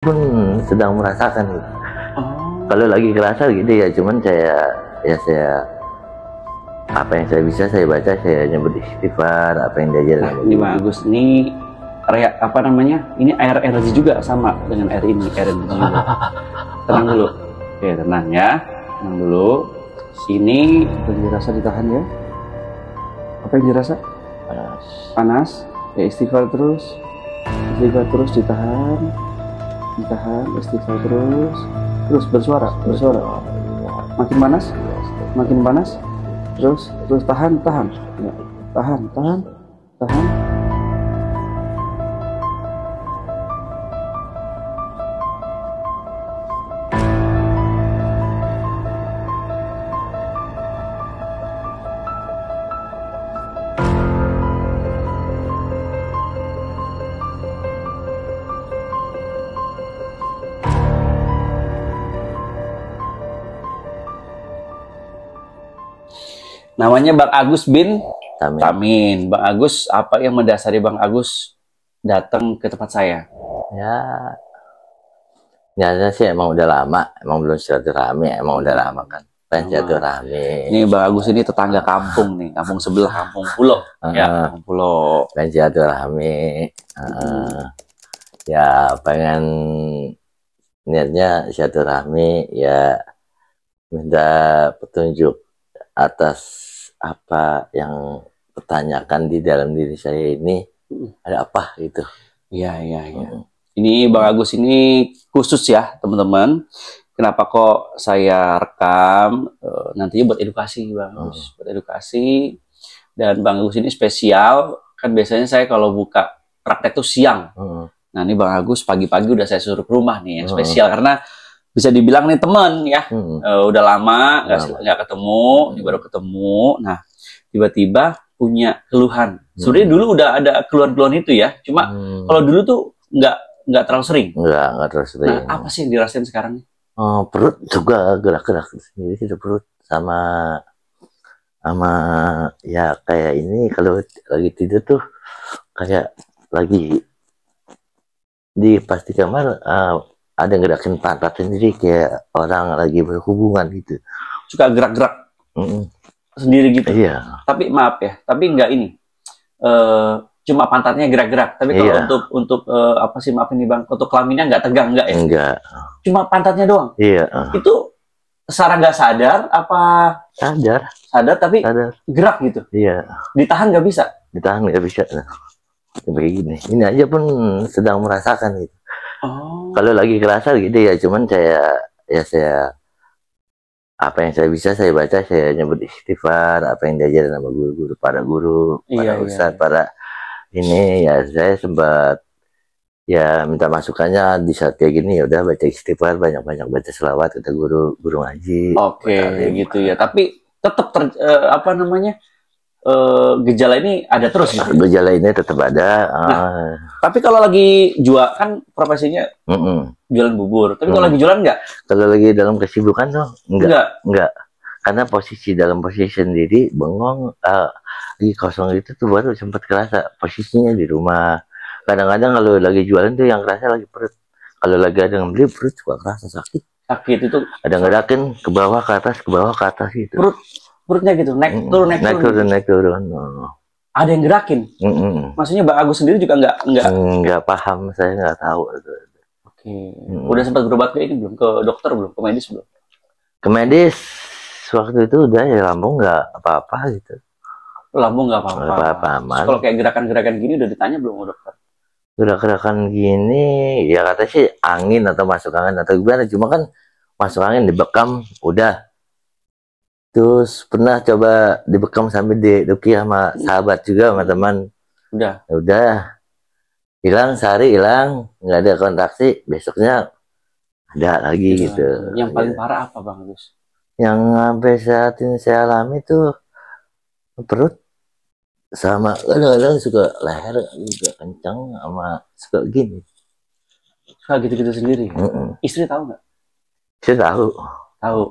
pun sedang merasakan gitu. Oh. Kalau lagi kerasa gitu ya, cuman saya apa yang saya bisa saya baca, saya nyebut istighfar, apa yang diajarin. Nah, ini Bang Agus, ini apa namanya? Ini air energi juga sama dengan air ini, air energi juga. Tenang dulu. Oke, tenang ya. Tenang dulu. Ini apa yang dirasa ditahan ya? Apa yang dirasa? Panas. Panas. Ya, istighfar terus. Istighfar terus, ditahan. Ditahan, istighfar terus. Terus bersuara. Makin panas? Makin panas? Terus tahan. Ya. Tahan. Namanya Bang Agus bin Tamin. Bang Agus, apa yang mendasari Bang Agus datang ke tempat saya? Ya sih emang udah lama, emang belum silaturahmi, emang udah lama kan. Silaturahmi. Ini Bang Agus ini tetangga kampung nih, kampung sebelah, kampung Pulau. Ya, kampung Pulau. Silaturahmi. Ya pengen niatnya silaturahmi, ya minta petunjuk atas apa yang pertanyakan di dalam diri saya ini, ada apa gitu. Iya. Ini Bang Agus ini khusus ya teman-teman. Kenapa kok saya rekam? Nantinya buat edukasi Bang Agus, buat edukasi. Dan Bang Agus ini spesial. Kan biasanya saya kalau buka praktek tuh siang. Nah ini Bang Agus pagi-pagi udah saya suruh ke rumah nih, yang spesial karena bisa dibilang nih teman ya, udah lama nggak ketemu, ini baru ketemu. Nah tiba-tiba punya keluhan. Sebenarnya dulu udah ada keluhan-keluhan itu ya, cuma kalau dulu tuh nggak terlalu sering. Nggak terlalu sering. Nah apa sih yang dirasain sekarang nih? Perut juga gerak-gerak sendiri gitu, perut sama ya kayak ini kalau lagi tidur tuh kayak lagi di pasti kamar. Ada gerakin pantat sendiri kayak orang lagi berhubungan gitu. Suka gerak-gerak sendiri gitu. Iya. Tapi maaf ya, tapi enggak ini. Cuma pantatnya gerak-gerak. Tapi kalau untuk apa sih, maaf ini Bang, untuk kelaminnya enggak tegang, enggak ya? Enggak. Cuma pantatnya doang. Iya. Itu secara nggak sadar apa? Sadar tapi gerak gitu. Iya. Ditahan nggak bisa? Ditahan nggak bisa. Begini. Ini aja pun sedang merasakan gitu. Kalau lagi kerasa gitu ya, cuman saya apa yang saya bisa saya baca, saya nyebut istighfar, apa yang diajarin sama guru-guru, para guru, para ustadz, para ini ya, saya sempat ya minta masukannya di saat kayak gini, ya udah baca istighfar, banyak-banyak baca selawat, kata guru ngaji. Oke, gitu ya. Tapi tetap apa namanya, gejala ini ada terus gitu? Gejala ini tetap ada. Tapi kalau lagi jual, kan profesinya jualan bubur. Tapi kalau lagi jualan enggak? Kalau lagi dalam kesibukan tuh enggak. Karena dalam posisi sendiri bengong, lagi kosong itu tuh baru sempat kerasa posisinya di rumah. Kadang-kadang kalau lagi jualan tuh yang kerasa lagi perut. Kalau lagi ada yang beli, perut juga kerasa sakit. Sakit itu? Ada ngerakin ke bawah ke atas gitu. Perutnya gitu, naik turun. Ada yang gerakin? Maksudnya Bang Agus sendiri juga nggak paham, saya nggak tahu. Oke. Udah sempat berobat ke ini belum? Ke dokter belum? Ke medis belum? Ke medis waktu itu udah ya, lambung nggak apa-apa gitu. Lambung nggak apa-apa. Kalau kayak gerakan-gerakan gini udah ditanya belum ke dokter? Gerakan gini ya kata sih angin atau masuk angin atau gimana, cuma kan masuk angin dibekam udah. Terus pernah coba dibekam sambil diduki sama sahabat juga, sama teman. Udah. Hilang, sehari hilang, nggak ada kontraksi, besoknya ada lagi gitu. Yang paling parah apa Bang Agus? Yang sampai saat ini saya alami tuh perut sama kadang-kadang suka leher juga kencang, sama suka gini. Suka gitu-gitu sendiri? Istri tahu nggak? Saya tahu.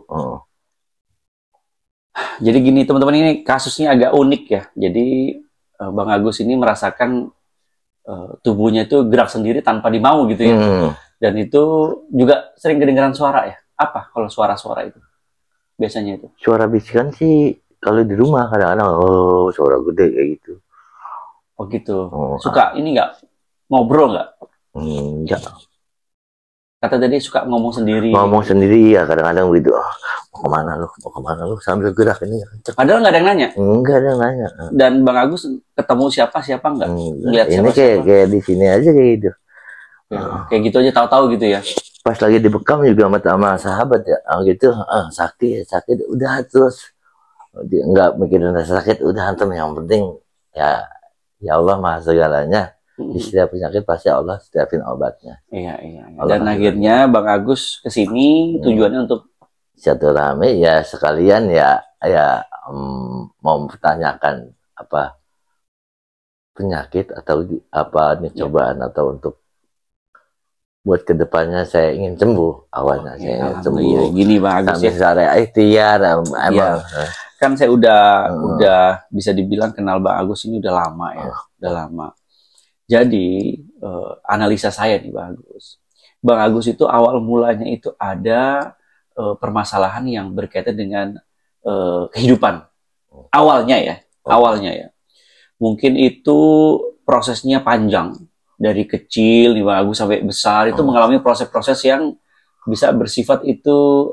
Jadi gini teman-teman, ini kasusnya agak unik ya. Jadi Bang Agus ini merasakan tubuhnya itu gerak sendiri tanpa dimau gitu ya. Dan itu juga sering kedengaran suara ya. Apa kalau suara-suara itu? Biasanya itu. Suara bisikan sih kalau di rumah kadang-kadang oh suara gede kayak gitu. Oh gitu. Oh, Suka ini nggak ngobrol nggak? enggak. Kata tadi suka ngomong sendiri. Ngomong sendiri ya kadang-kadang begitu. Oh, mau kemana lu sambil gerak ini. Padahal nggak ada yang nanya. Enggak ada yang nanya. Dan Bang Agus ketemu siapa nggak? Ngeliat Ini siapa? kayak di sini aja kayak gitu. Kayak gitu aja tahu-tahu gitu ya. Pas lagi dibekam juga sama sahabat ya gitu, sakit udah terus dia nggak mikirin rasa sakit, udah hantam, yang penting ya Allah maha segalanya, di setiap penyakit pasti Allah setiapin obatnya. Iya. Dan akhirnya Bang Agus kesini tujuannya untuk silaturahmi ya, sekalian ya mau mempertanyakan apa penyakit atau apa nih cobaan atau untuk buat kedepannya saya ingin sembuh. Awalnya saya ingin sembuh. Iya, gini Bang Agus ya. Secara ikhtiar emang. Kan saya udah bisa dibilang kenal Bang Agus ini udah lama ya, udah lama. Jadi analisa saya nih Bang Agus. Bang Agus itu awal mulanya itu ada permasalahan yang berkaitan dengan kehidupan. Awalnya ya. Mungkin itu prosesnya panjang. Dari kecil nih Bang Agus sampai besar itu mengalami proses-proses yang bisa bersifat itu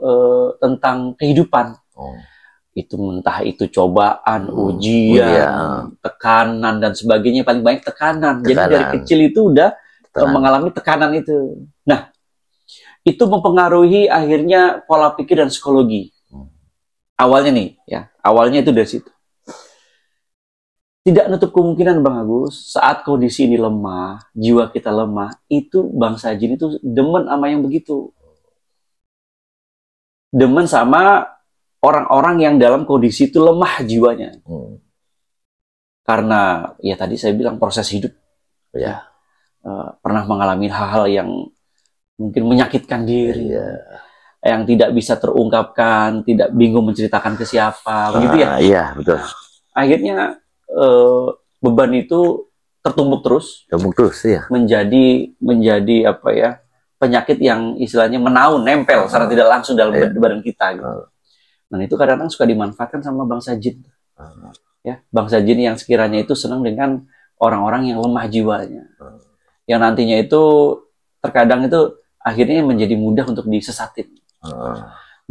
tentang kehidupan. Itu entah itu cobaan, ujian, tekanan dan sebagainya, paling banyak tekanan. Jadi dari kecil itu udah mengalami tekanan itu. Nah, itu mempengaruhi akhirnya pola pikir dan psikologi. Awalnya nih ya, awalnya itu dari situ. Tidak nutup kemungkinan Bang Agus, saat kondisi ini lemah, jiwa kita lemah, itu bangsa jin itu demen sama yang begitu. Demen sama orang-orang yang dalam kondisi itu lemah jiwanya. Karena ya tadi saya bilang proses hidup. Ya. Pernah mengalami hal-hal yang mungkin menyakitkan diri. Yang tidak bisa terungkapkan, tidak bingung menceritakan ke siapa. Begitu ya? Iya, betul. Akhirnya beban itu tertumbuk terus ya, menjadi apa ya, penyakit yang istilahnya menaun, nempel secara tidak langsung dalam badan kita gitu. Dan itu kadang-kadang suka dimanfaatkan sama bangsa jin ya, bangsa jin yang sekiranya itu senang dengan orang-orang yang lemah jiwanya, yang nantinya itu terkadang itu akhirnya menjadi mudah untuk disesatin.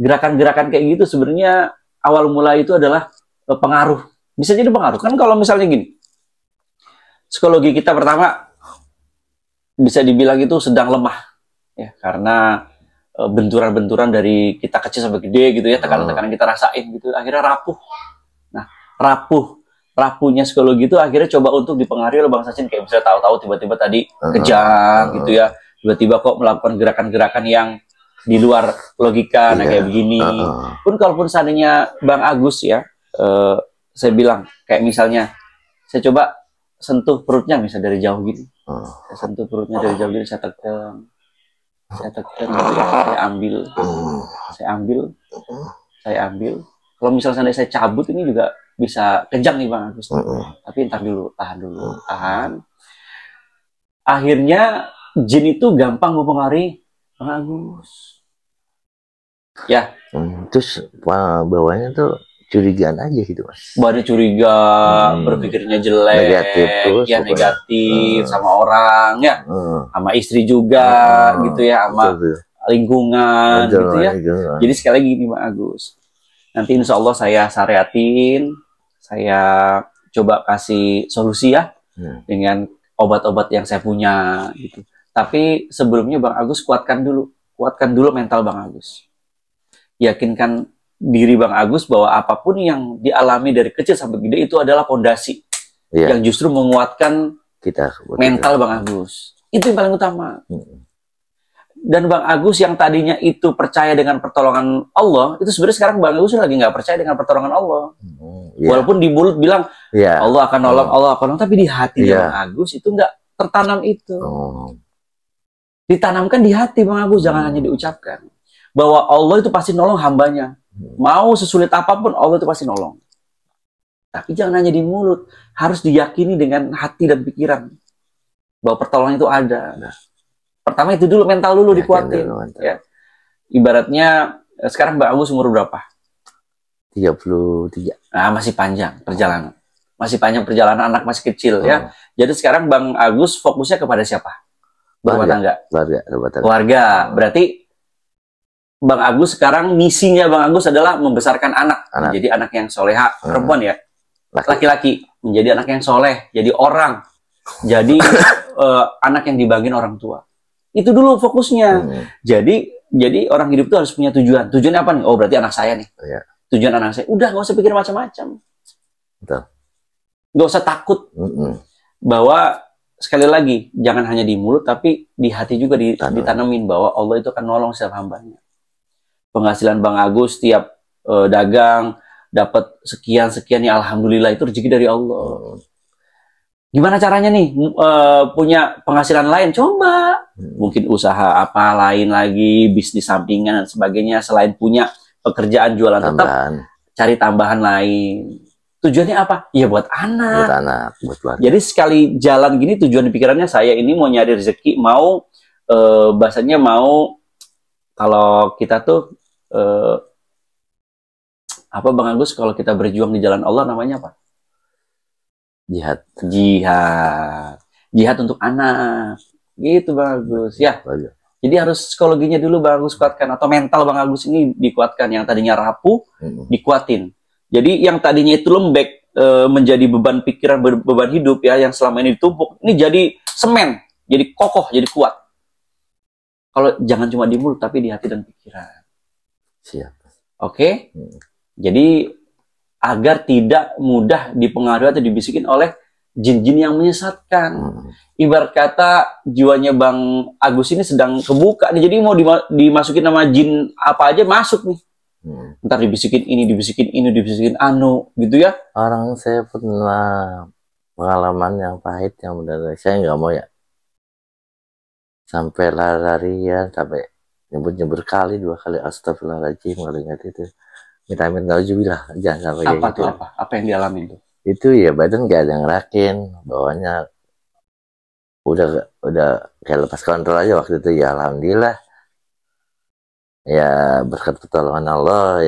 Gerakan-gerakan kayak gitu sebenarnya awal mula itu adalah pengaruh. Bisa jadi pengaruh. Kan kalau misalnya gini, psikologi kita pertama bisa dibilang itu sedang lemah. Ya, karena benturan-benturan dari kita kecil sampai gede gitu ya, tekanan-tekanan kita rasain gitu, akhirnya rapuh. Nah, rapuhnya psikologi itu akhirnya coba untuk dipengaruhi oleh bangsa jin, kayak misalnya tahu-tahu tiba-tiba tadi kejang gitu ya, tiba-tiba kok melakukan gerakan-gerakan yang di luar logika, nah kayak begini. Pun kalaupun seandainya Bang Agus ya, saya bilang, kayak misalnya, saya coba sentuh perutnya, misalnya dari jauh gini. Saya sentuh perutnya dari jauh gini, saya tekan, saya ambil. Kalau misalnya saya cabut, ini juga bisa kencang nih Bang Agus. Tapi ntar dulu, tahan. Akhirnya, jin itu gampang mempengaruhi Bang Agus. Ya. Terus bawahnya tuh curigaan aja gitu Mas. Baru curiga, berpikirnya jelek, negatif terus, ya negatif sama orang ya, sama istri juga gitu ya, sama lingkungan gitu ya. Jadi sekali lagi nih Bang Agus, nanti insya Allah saya syariatin, saya coba kasih solusi ya dengan obat-obat yang saya punya gitu. Tapi sebelumnya Bang Agus kuatkan dulu mental Bang Agus. Yakinkan diri Bang Agus bahwa apapun yang dialami dari kecil sampai gede itu adalah fondasi yang justru menguatkan kita mental Bang Agus. Itu yang paling utama. Dan Bang Agus yang tadinya itu percaya dengan pertolongan Allah, itu sebenarnya sekarang Bang Agus lagi nggak percaya dengan pertolongan Allah. Walaupun di mulut bilang Allah akan nolong, Allah akan nolong, tapi di hati Bang Agus itu nggak tertanam itu. Ditanamkan di hati Bang Agus, jangan hanya diucapkan. Bahwa Allah itu pasti nolong hambanya. Mau sesulit apapun Allah itu pasti nolong. Tapi jangan hanya di mulut, harus diyakini dengan hati dan pikiran bahwa pertolongan itu ada. Pertama itu dulu, mental dulu Yakin dikuatin. dulu, mantap. Ya. Ibaratnya sekarang Mbak Agus umur berapa? 33. Nah, masih panjang perjalanan. Masih panjang perjalanan, anak masih kecil ya. Jadi sekarang Bang Agus fokusnya kepada siapa? Rumah tangga. Keluarga. Berarti Bang Agus sekarang misinya Bang Agus adalah membesarkan anak. Menjadi anak yang soleha, perempuan ya. Laki-laki menjadi anak yang soleh, jadi orang. Jadi anak yang dibanggain orang tua. Itu dulu fokusnya. Jadi orang hidup itu harus punya tujuan. Tujuannya apa nih? Oh, berarti anak saya nih. Tujuan anak saya. Udah, nggak usah pikir macam-macam. Nggak usah takut. Bahwa sekali lagi, jangan hanya di mulut, tapi di hati juga ditanamin bahwa Allah itu akan nolong setiap hambanya. Penghasilan Bang Agus tiap dagang dapat sekian ya, alhamdulillah, itu rezeki dari Allah. Gimana caranya nih punya penghasilan lain? Coba mungkin usaha apa lain lagi, bisnis sampingan dan sebagainya, selain punya pekerjaan jualan tetap cari tambahan lain. Tujuannya apa? Ya buat anak. Buat keluarga. Jadi sekali jalan gini, tujuan di pikirannya saya ini mau nyari rezeki, mau bahasanya mau, kalau kita tuh apa Bang Agus, kalau kita berjuang di jalan Allah namanya apa? Jihad untuk anak. Gitu Bang Agus ya. Jadi harus psikologinya dulu Bang Agus kuatkan, atau mental Bang Agus ini dikuatkan. Yang tadinya rapuh dikuatin. Jadi yang tadinya itu lembek menjadi beban pikiran, beban hidup ya, yang selama ini ditumpuk, ini jadi semen, jadi kokoh, jadi kuat. Kalau jangan cuma di mulut tapi di hati dan pikiran. Siap. Oke? Jadi agar tidak mudah dipengaruhi atau dibisikin oleh jin-jin yang menyesatkan. Ibarat kata jiwanya Bang Agus ini sedang kebuka nih, jadi mau dimasukin nama jin apa aja masuk nih. Ntar dibisikin ini, dibisikin anu, gitu ya. Orang saya pernah pengalaman yang pahit, yang benar saya nggak mau ya. Sampai lari-larian, sampai nyebur kali, 2 kali astagfirullahaladzim, kalau ingat itu. Minta-minta nauzubillah, jangan sampai kayak gitu. Apa yang dialami itu? Itu ya badan gak ada yang ngerakin, bawahnya udah kayak lepas kontrol aja waktu itu. Ya alhamdulillah. Ya berkat pertolongan Allah,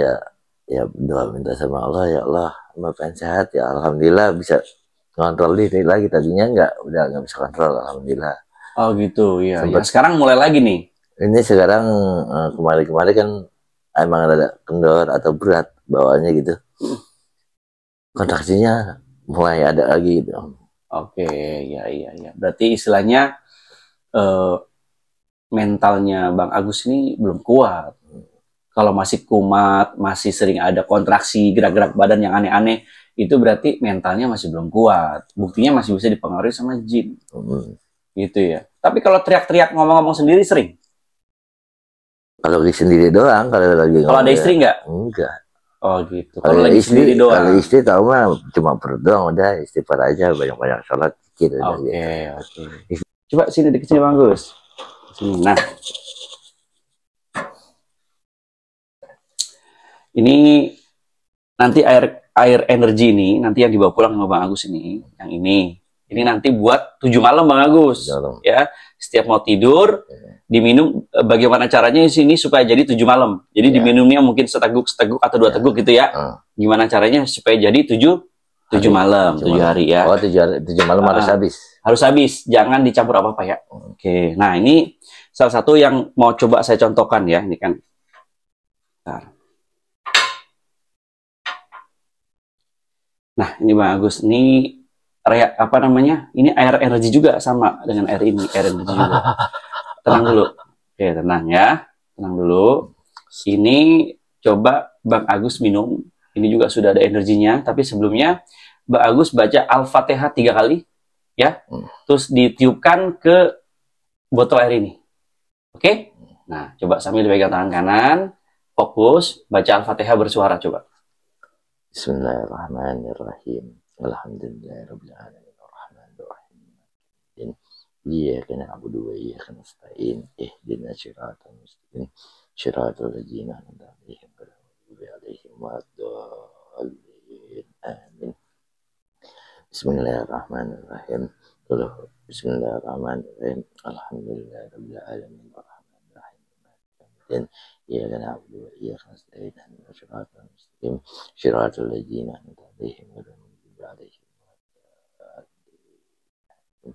ya doa minta sama Allah, ya Allah, pengen sehat, ya alhamdulillah bisa kontrol diri lagi. Tadinya udah nggak bisa kontrol, alhamdulillah. Oh gitu ya. Sekarang mulai lagi nih. Ini sekarang kemarin kan emang ada kendor atau berat bawaannya gitu. Kontraksinya mulai ada lagi gitu. Oke, ya. Berarti istilahnya mentalnya Bang Agus ini belum kuat. Kalau masih kumat, masih sering ada kontraksi, gerak-gerak badan yang aneh-aneh, itu berarti mentalnya masih belum kuat. Buktinya masih bisa dipengaruhi sama jin. Gitu ya. Tapi kalau teriak-teriak, ngomong-ngomong sendiri sering? Kalau sendiri doang, kalau lagi kalau ada istri nggak? Enggak. Oh gitu. Kalau lagi sendiri doang. Kalau istri tahu mah cuma perut doang, udah istighfar aja, banyak-banyak sholat gitu. Oke. Coba sini deket sini Bang Gus. Sini. Nah. Ini nanti air energi ini nanti yang dibawa pulang sama Bang Agus ini, yang ini nanti buat 7 malam Bang Agus. Ya. Setiap mau tidur diminum. Bagaimana caranya di sini supaya jadi 7 malam. Jadi diminumnya mungkin seteguk atau 2 teguk gitu ya. Gimana caranya supaya jadi 7 malam, 7 hari ya. Oh, 7 malam harus habis. Harus habis, jangan dicampur apa-apa ya. Oke. Nah, ini salah satu yang mau coba saya contohkan ya, ini kan. Nah, ini Bang Agus, ini apa namanya? Ini air energi juga sama dengan air ini, air energi juga. Tenang dulu. Oke, tenang ya. Tenang dulu. Ini coba Bang Agus minum. Ini juga sudah ada energinya, tapi sebelumnya Bang Agus baca Al-Fatihah 3 kali ya. Terus ditiupkan ke botol air ini. Oke? Nah, coba sambil dipegang tangan kanan, fokus baca Al-Fatihah bersuara coba. Bismillahirrahmanirrahim. Alhamdulillahirabbil alamin arrahmanir rahim. Iyyaka na'budu wa iyyaka nasta'in. Ihdinas siratal mustaqim. Siratal ladzina an'amta 'alaihim ghairil maghdubi 'alaihim waladdallin. Amin. Bismillahirrahmanirrahim. Bismillahirrahmanirrahim. Alhamdulillahirabbil alamin. Arrahmanir rahim. Iyyaka na'budu wa iyyaka nasta'in. Ihdinas siratal mustaqim. Shiratal ladzina an'amta 'alaihim ghairil maghdubi 'alaihim waladdallin.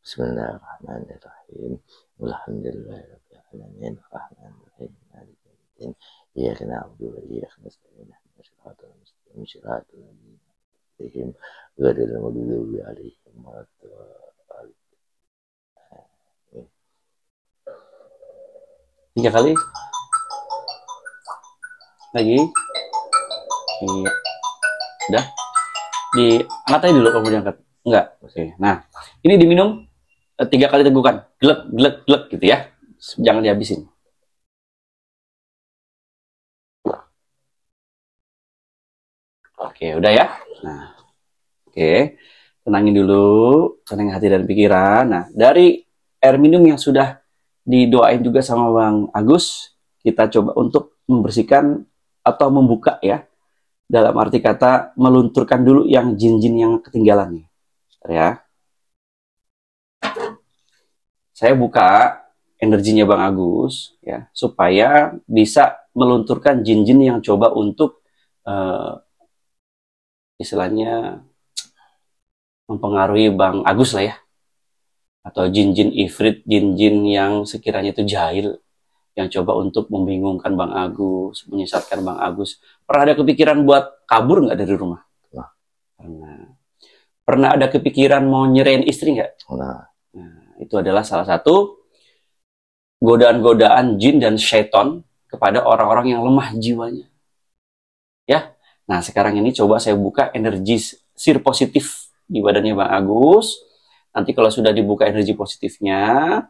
Bismillahirrahmanirrahim. Alhamdulillahirabbil alamin. Arrahmanir rahim. Maliki yaumiddin. Iyyaka na'budu wa iyyaka nasta'in. Ihdinas siratal mustaqim. Shiratal ladzina an'amta 'alaihim ghairil maghdubi 'alaihim waladdallin. Tiga kali lagi. Iya, udah diangkat aja dulu. Kamu diangkat enggak? Oke. Nah, ini diminum 3 kali tegukan, glek glek glek gitu ya, jangan dihabisin. Oke, udah ya. Nah, oke, tenangin dulu, tenangin hati dan pikiran. Nah, dari air minum yang sudah didoain juga sama Bang Agus, kita coba untuk membersihkan atau membuka ya, dalam arti kata melunturkan dulu yang jin-jin yang ketinggalan nih ya. Saya buka energinya Bang Agus ya, supaya bisa melunturkan jin-jin yang coba untuk istilahnya mempengaruhi Bang Agus lah ya, atau jin-jin ifrit, jin-jin yang sekiranya itu jahil, yang coba untuk membingungkan Bang Agus, menyesatkan Bang Agus. Pernah ada kepikiran buat kabur nggak dari rumah? Pernah. Pernah ada kepikiran mau nyerain istri nggak? Nah, itu adalah salah satu godaan-godaan jin dan syaiton kepada orang-orang yang lemah jiwanya. Ya. Nah, sekarang ini coba saya buka energi sir positif di badannya Bang Agus. Nanti kalau sudah dibuka energi positifnya,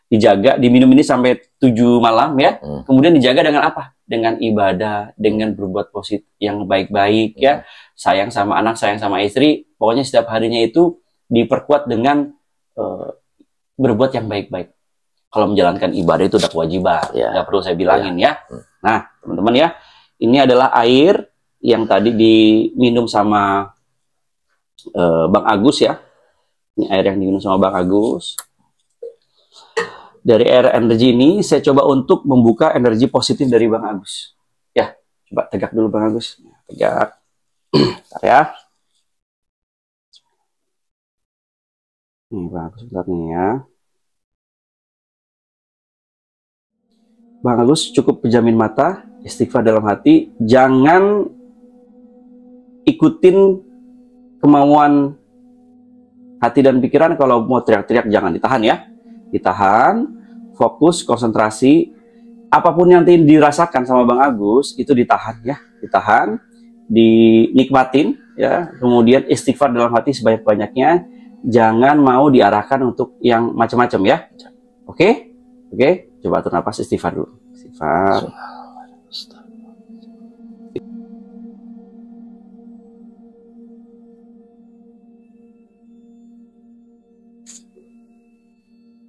dijaga, diminum ini sampai 7 malam ya. Kemudian dijaga dengan apa? Dengan ibadah, dengan berbuat positif yang baik-baik ya. Sayang sama anak, sayang sama istri. Pokoknya setiap harinya itu diperkuat dengan berbuat yang baik-baik. Kalau menjalankan ibadah itu udah kewajiban, nggak perlu saya bilangin ya. Nah, teman-teman ya, ini adalah air yang tadi diminum sama Bang Agus ya. Ini air yang diminum sama Bang Agus. Dari air energi ini, saya coba untuk membuka energi positif dari Bang Agus. Ya, coba tegak dulu Bang Agus. Tegak. Bentar ya. Nih Bang Agus, bentar nih ya. Bang Agus cukup pejamin mata, istighfar dalam hati, jangan ikutin kemauan hati dan pikiran. Kalau mau teriak-teriak jangan, ditahan ya. Ditahan, fokus, konsentrasi. Apapun yang dirasakan sama Bang Agus, itu ditahan ya. Ditahan, dinikmatin ya. Kemudian istighfar dalam hati sebanyak-banyaknya. Jangan mau diarahkan untuk yang macam-macam ya. Oke? Oke? Coba atur nafas, istighfar dulu. Istighfar.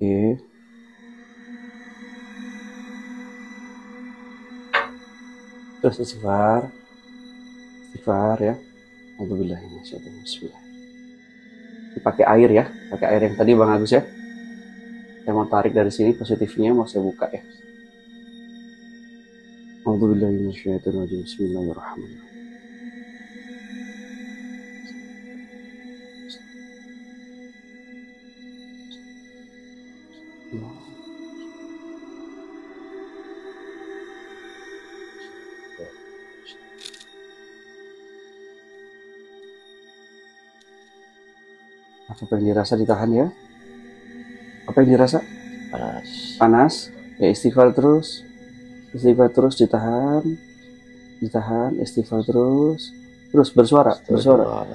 Oke. Terus istighfar. Istighfar ya. Alhamdulillah. Bismillah. Pakai air ya. Pakai air yang tadi Bang Agus ya. Saya mau tarik dari sini positifnya, mau saya buka ya. Alhamdulillah. Bismillahirrahmanirrahim. Apa yang dirasa ditahan ya? Apa yang dirasa? panas. Panas. Ya istighfar terus. Istighfar terus, ditahan. Ditahan, istighfar terus. Terus bersuara, bersuara.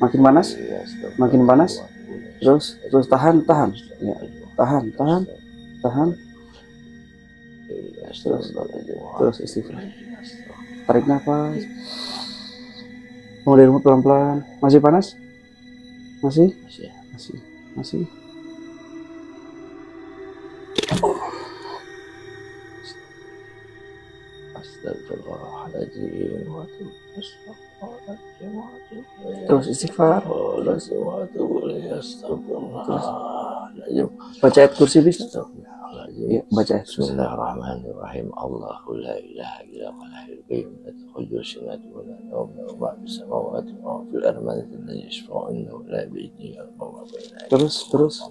Makin panas? Makin panas? Terus tahan, tahan. Ya. Tahan, tahan. Tahan. Terus istighfar. Tarik nafas. Kemudian pelan-pelan. Masih panas? Masih? Masih. Astagfirullahaladzim. Terus istighfar. Astagfirullahaladzim. Baca ayat kursi bisa? Astagfirullahaladzim. Ya, baca ayat kursi. Bismillahirrahmanirrahim. Allahu la ilaha illa huwal hayyul qayyum la ta'khudhuhu sinatun wa la nawm lahu ma fis samawati wa ma fil ardi man la yashfa'u indahu illa bi'idhnihi Terus. Terus.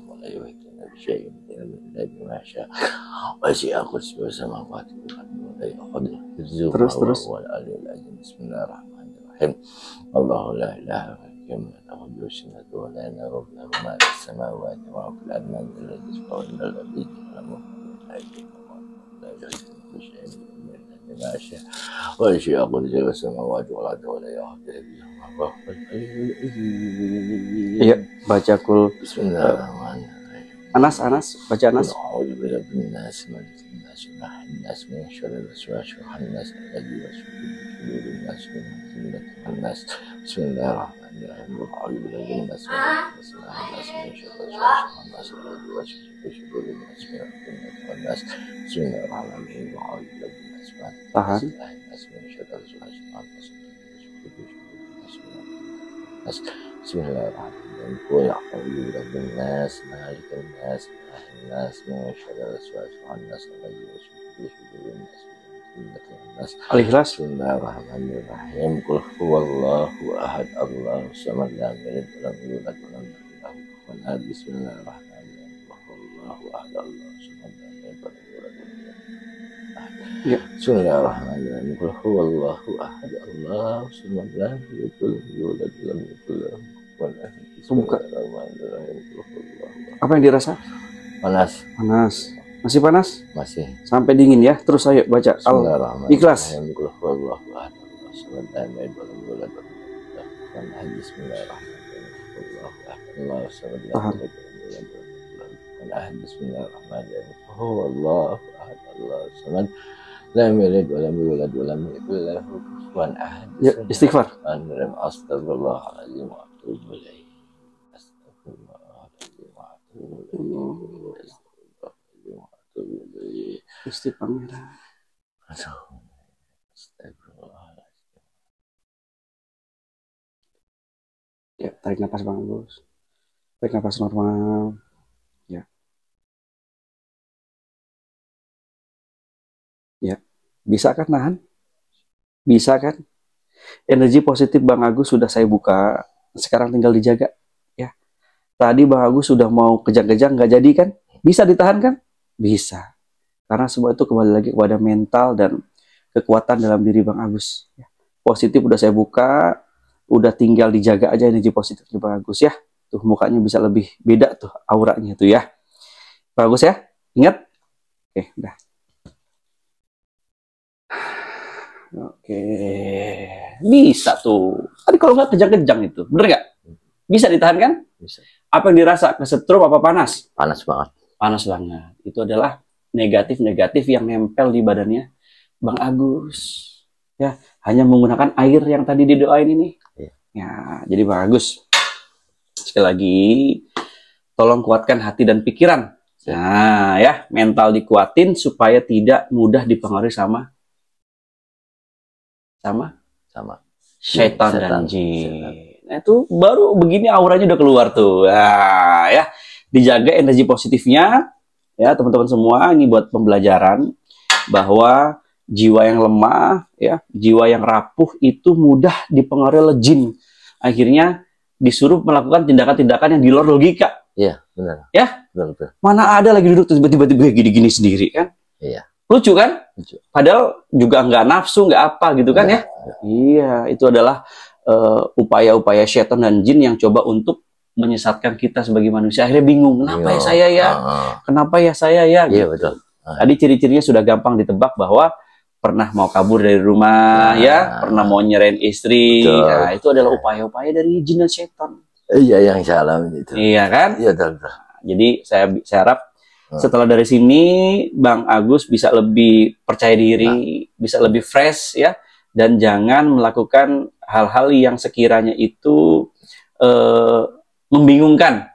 Bismillahirrahmanirrahim. Allahu la ilaha illa huwa ta'khudhuhu sinatun wa la nawm lahu ma fis samawati wa ma fil ardi man la yashfa'u indahu illa bi'idhnihi وشيء أقول جل السماوات والأرض ولا يهدي Iya, baca kul. Bismillahirrahmanirrahim. Anas, baca Anas. A'udzu birabbin nas, malikin nas, ilahin nas, min syarril waswasil khannas, alladzi yuwaswisu fi sudurin nas, min fitnatin nas. Bismillahirrahmanirrahim. A'udzu birabbin nas, malikin nas, ilahin nas, min syarril waswasil khannas, alladzi yuwaswisu fi sudurin nas, min fitnatin nas. Bismillahirrahmanirrahim. A'udzu birabbin nas, Tahan. ilahin nas, min syarril waswasil khannas, Bismillahirrahmanirrahim. Qul a'udzu birabbin nas, malikin nas, ilahin nas, min syarril waswasil khannas, alladzi yuwaswisu fi sudurin nas, min fitnatin nas. Al-Ikhlas. Bismillahirrahmanirrahim. Qul huwallahu ahad, Allahus samad, lam yalid wa lam yulad wa lam yakul lahu kufuwan ahad. Bismillahirrahmanirrahim. Qul huwallahu ahad, Allahus samad, lam yalid wa lam yulad wa lam yakul lahu kufuwan ahad. Ya. Bismillahirrahmanirrahim. Qul huwallahu ahad, Allahus samad, lam yalid wa lam yulad wa lam yakul lahu kufuwan ahad. Bismillahirrahmanirrahim. Qul huwallahu ahad. Apa yang dirasa? Panas. Masih panas? Masih. Sampai dingin ya. Terus ayo baca Al-Ikhlas. Qul huwallahu ahad, Allahus samad, lam yalid wa lam yulad wa lam yakul lahu kufuwan ahad. Bismillahirrahmanirrahim. Qul huwallahu ahad, Allahus samad, lam Tahan. yalid wa lam yulad wa lam yakul lahu kufuwan ahad. Bismillahirrahmanirrahim. Qul huwallahu ahad, Allahus samad, lam yalid wa lam yulad wa lam yakul lahu kufuwan ahad. Ya, istighfar. Bismillahirrahmanirrahim. Astagfirullahaladzim wa atubu ilaih. Astagfirullahaladzim wa atubu ilaih. Astagfirullahaladzim wa atubu ilaih. Istighfar. Astagfirullahaladzim. Ya, tarik nafas Bang Agus. Tarik nafas normal. Ya. Ya. Bisa kan nahan? Bisa kan? Energi positif Bang Agus sudah saya buka. Sekarang tinggal dijaga. Ya. Tadi Bang Agus sudah mau kejang-kejang, nggak jadi kan? Bisa ditahan kan? Bisa. Karena semua itu kembali lagi kepada mental dan kekuatan dalam diri Bang Agus. Ya. Positif udah saya buka, udah tinggal dijaga aja energi positifnya Bang Agus ya. Tuh mukanya bisa lebih beda tuh auranya tuh ya. Bang Agus ya, ingat? Oke, udah. Oke, bisa tuh. Tadi kalau nggak kejang-kejang itu, bener nggak? Bisa ditahan kan? Bisa. Apa yang dirasa? Kesetrum apa panas? Panas banget. Panas banget. Itu adalah negatif-negatif yang nempel di badannya Bang Agus. Ya, hanya menggunakan air yang tadi didoain ini. Iya. Ya, jadi Bang Agus, sekali lagi, tolong kuatkan hati dan pikiran. Nah, ya, mental dikuatin supaya tidak mudah dipengaruhi sama syaitan dan jin. Nah, itu baru begini auranya udah keluar tuh. Nah, ya, dijaga energi positifnya. Ya, teman-teman semua, ini buat pembelajaran bahwa jiwa yang lemah, ya, jiwa yang rapuh itu mudah dipengaruhi oleh jin. Akhirnya disuruh melakukan tindakan-tindakan yang di luar logika. Iya, benar. Ya, betul. mana ada lagi duduk tiba-tiba gini-gini sendiri kan? Iya. Lucu kan? Lucu. Padahal juga nggak nafsu, nggak apa gitu kan ya? Iya, itu adalah upaya-upaya syaitan dan jin yang coba untuk menyesatkan kita sebagai manusia. Akhirnya bingung, kenapa ya saya ya? Kenapa ya saya ya? Iya, gitu. betul. Tadi ciri-cirinya sudah gampang ditebak bahwa pernah mau kabur dari rumah, ya, pernah mau nyerain istri. Betul. Nah, itu adalah upaya-upaya dari jin dan syaitan. Iya, yang saya alami itu. Iya kan? Iya, betul. Jadi saya harap setelah dari sini Bang Agus bisa lebih percaya diri, bisa lebih fresh ya, dan jangan melakukan hal-hal yang sekiranya itu membingungkan,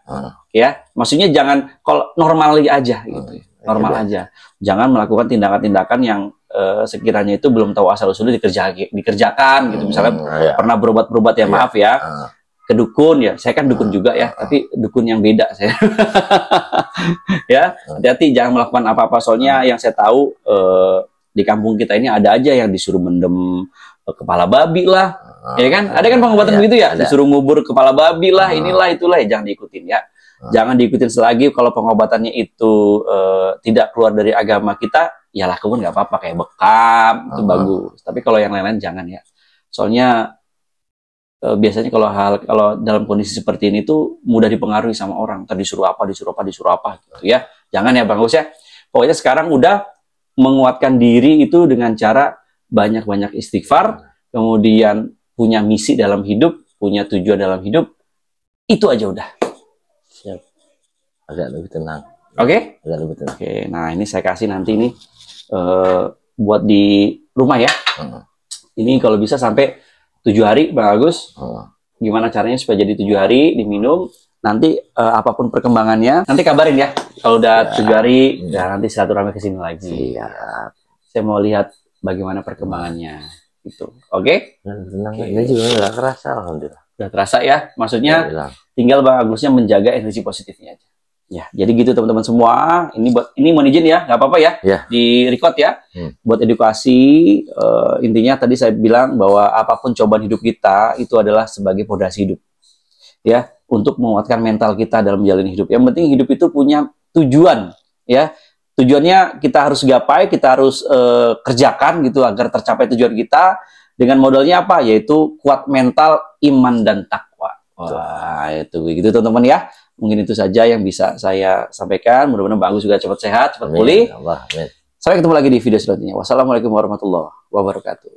ya. Maksudnya jangan kalau normal aja gitu, normal aja. Jangan melakukan tindakan-tindakan yang sekiranya itu belum tahu asal usulnya dikerjakan gitu. Misalnya pernah berobat-berobat ya, maaf ya, ke dukun ya. Saya kan dukun juga ya, tapi dukun yang beda saya. Ya, hati-hati jangan melakukan apa-apa, soalnya yang saya tahu di kampung kita ini ada aja yang disuruh mendem kepala babi lah. Ya kan? Ada kan pengobatan begitu ya? Disuruh ngubur kepala babi lah, inilah itulah, ya jangan diikutin ya. Jangan diikutin selagi kalau pengobatannya itu tidak keluar dari agama kita, ya lakukan nggak apa-apa, kayak bekam itu bagus. Tapi kalau yang lain-lain jangan ya. Soalnya biasanya kalau dalam kondisi seperti ini tuh mudah dipengaruhi sama orang. Tadi disuruh apa gitu ya. Jangan ya Bang Agus ya. Pokoknya sekarang udah menguatkan diri itu dengan cara banyak-banyak istighfar, kemudian punya misi dalam hidup, punya tujuan dalam hidup, itu aja udah. Siap. Agak lebih tenang. Oke? Agak lebih tenang. Oke, nah ini saya kasih nanti nih buat di rumah ya. Ini kalau bisa sampai 7 hari, Bang Agus. Gimana caranya supaya jadi 7 hari diminum? Nanti apapun perkembangannya, nanti kabarin ya. Kalau udah 7 hari, ya nanti silaturahmi ke sini lagi. Siap. Saya mau lihat bagaimana perkembangannya. Gitu. Oke? Tenang. Ini juga nggak kerasa, alhamdulillah. Udah terasa ya? Maksudnya tinggal Bang Agusnya menjaga energi positifnya aja. Ya, jadi gitu teman-teman semua. Ini mohon izin ya, nggak apa-apa ya, di record ya. Buat edukasi, intinya tadi saya bilang bahwa apapun cobaan hidup kita itu adalah sebagai pondasi hidup. Ya, untuk menguatkan mental kita dalam menjalani hidup. Yang penting hidup itu punya tujuan, ya. Tujuannya kita harus gapai, kita harus kerjakan gitu agar tercapai tujuan kita. Dengan modalnya apa? Yaitu kuat mental, iman dan takwa. Wah, itu begitu teman-teman ya. Mungkin itu saja yang bisa saya sampaikan. Mudah-mudahan Bang Agus juga cepat sehat, cepat pulih. Sampai ketemu lagi di video selanjutnya. Wassalamualaikum warahmatullahi wabarakatuh.